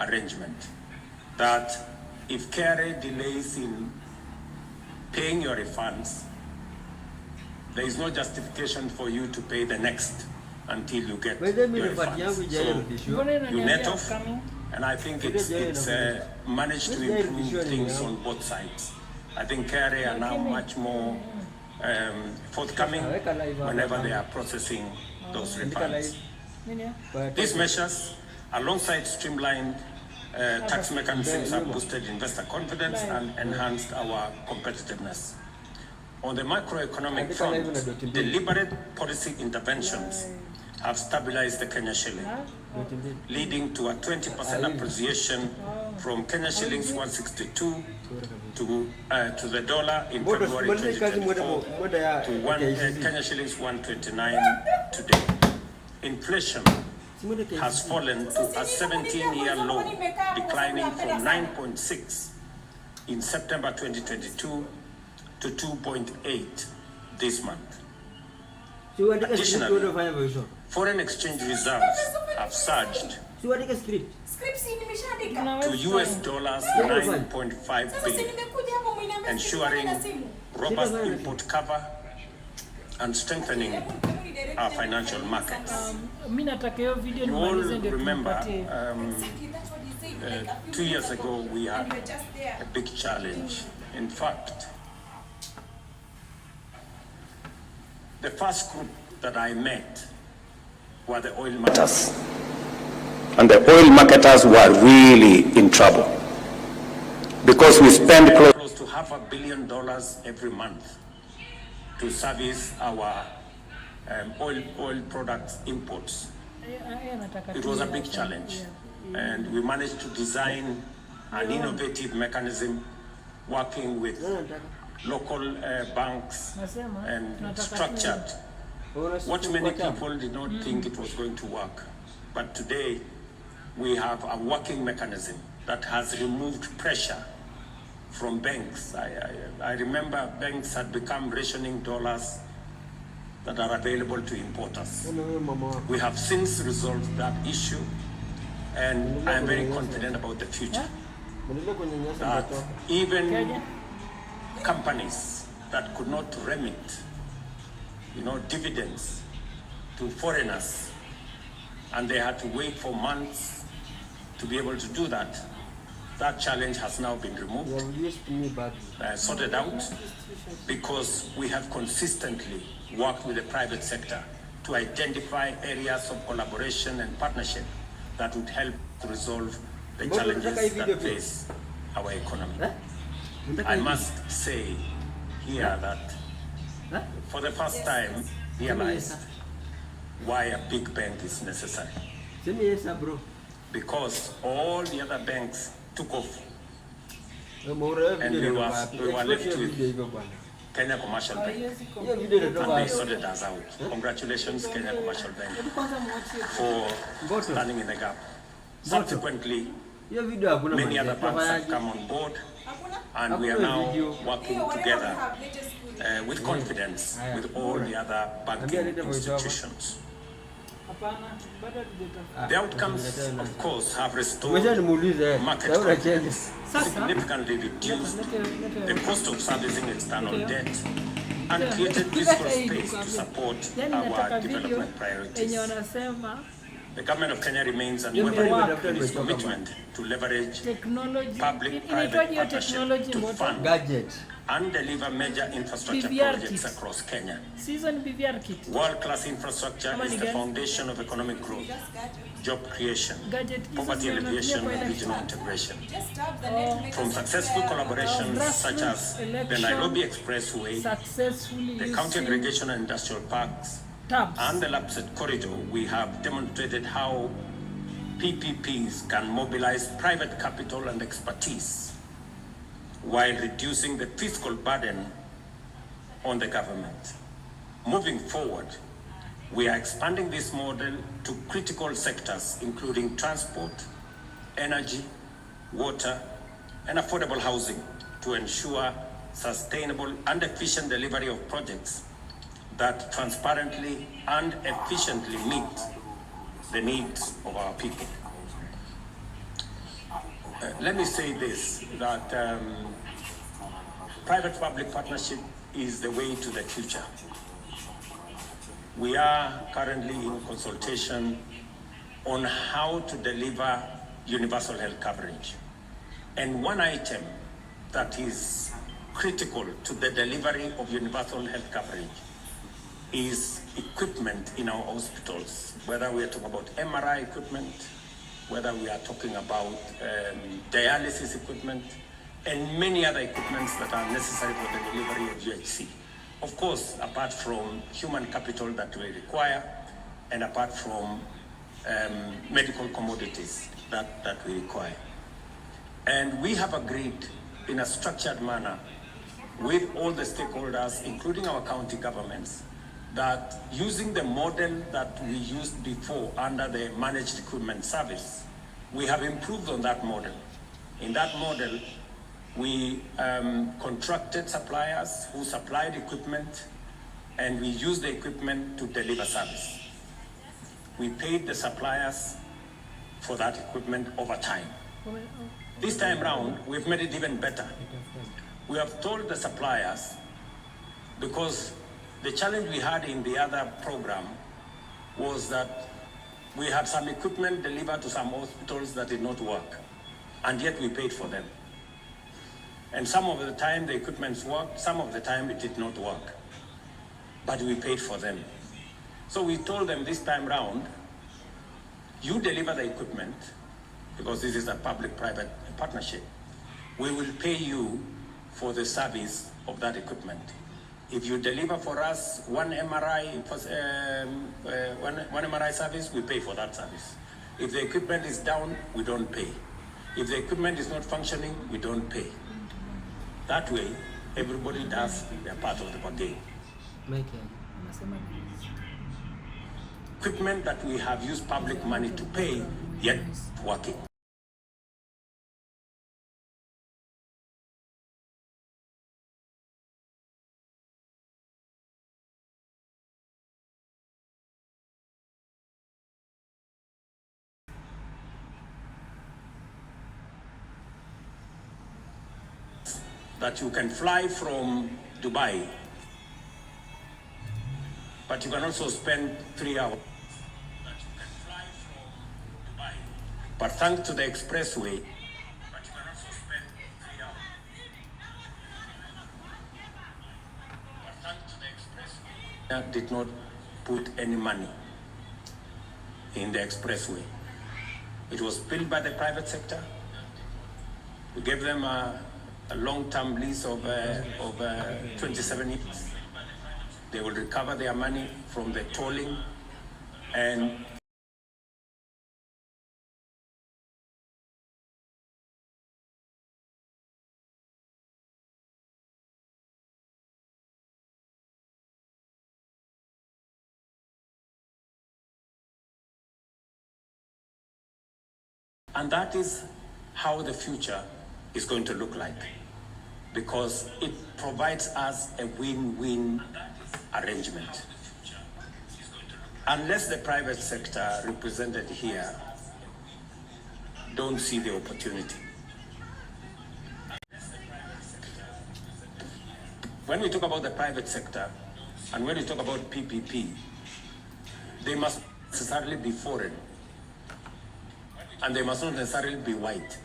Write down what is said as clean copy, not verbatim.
arrangement that if KRA delays in paying your refunds, there is no justification for you to pay the next until you get your refunds. So you net off, and I think it's managed to improve things on both sides. I think KRA are now much more forthcoming whenever they are processing those refunds. These measures, alongside streamlined tax mechanisms, have boosted investor confidence and enhanced our competitiveness. On the macroeconomic front, deliberate policy interventions have stabilized the Kenya shilling, leading to a 20% appreciation from Kenya shillings 162 to the dollar in February 2024 to Kenya shillings 129 today. Inflation has fallen to a 17-year low, declining from 9.6 in September 2022 to 2.8 this month. Additionally, foreign exchange reserves have surged to US dollars 9.5 billion, ensuring robust import cover and strengthening our financial markets. You all remember 2 years ago we had a big challenge. In fact, the first group that I met were the oil marketers. And the oil marketers were really in trouble because we spend close to $500 million every month to service our oil products imports. It was a big challenge, and we managed to design an innovative mechanism working with local banks and structured what many people did not think it was going to work. But today we have a working mechanism that has removed pressure from banks. I remember banks had become rationing dollars that are available to importers. We have since resolved that issue, and I am very confident about the future. That even companies that could not remit, dividends to foreigners, and they had to wait for months to be able to do that, that challenge has now been removed, sorted out, because we have consistently worked with the private sector to identify areas of collaboration and partnership that would help to resolve the challenges that face our economy. I must say here that for the first time realized why a big bank is necessary. Because all the other banks took off, and we were left with Kenya Commercial Bank, and they sorted us out. Congratulations, Kenya Commercial Bank, for standing in the gap. Subsequently, many other banks have come on board, and we are now working together with confidence with all the other banking institutions. The outcomes, of course, have restored market confidence, significantly reduced the cost of servicing external debt, and created fiscal space to support our development priorities. The government of Kenya remains unwavering in its commitment to leverage public-private partnership to fund and deliver major infrastructure projects across Kenya. World-class infrastructure is the foundation of economic growth, job creation, poverty alleviation, and regional integration. From successful collaborations such as the Nairobi Expressway, the County Aggregation and Industrial Parks, and the Lapsset Corridor, we have demonstrated how PPPs can mobilize private capital and expertise while reducing the fiscal burden on the government. Moving forward, we are expanding this model to critical sectors, including transport, energy, water, and affordable housing, to ensure sustainable and efficient delivery of projects that transparently and efficiently meet the needs of our people. let me say this, that private-public partnership is the way to the future. We are currently in consultation on how to deliver universal health coverage. And one item that is critical to the delivery of universal health coverage is equipment in our hospitals, whether we are talking about MRI equipment, whether we are talking about dialysis equipment, and many other equipments that are necessary for the delivery of UHC. Of course, apart from human capital that we require, and apart from medical commodities that we require. And we have agreed in a structured manner with all the stakeholders, including our county governments, that using the model that we used before under the managed equipment service, we have improved on that model. In that model, we contracted suppliers who supplied equipment, and we used the equipment to deliver service. We paid the suppliers for that equipment over time. This time round, we've made it even better. We have told the suppliers, because the challenge we had in the other program was that we had some equipment delivered to some hospitals that did not work, and yet we paid for them. And some of the time the equipment worked, some of the time it did not work, but we paid for them. So we told them this time round, you deliver the equipment, because this is a public-private partnership. We will pay you for the service of that equipment. If you deliver for us one MRI service, we pay for that service. If the equipment is down, we don't pay. If the equipment is not functioning, we don't pay. That way, everybody does their part of the bargain. Equipment that we have used public money to pay, yet working. That you can fly from Dubai, but you can also spend 3 hours. That you can fly from Dubai, but thanks to the expressway, but you can also spend 3 hours. But thanks to the expressway, that did not put any money in the expressway. It was built by the private sector. We gave them a long-term lease of 27 years. They will recover their money from the tolling, and that is how the future is going to look like, because it provides us a win-win arrangement. Unless the private sector represented here don't see the opportunity. When we talk about the private sector and when we talk about PPP, they must necessarily be foreign, and they must not necessarily be white.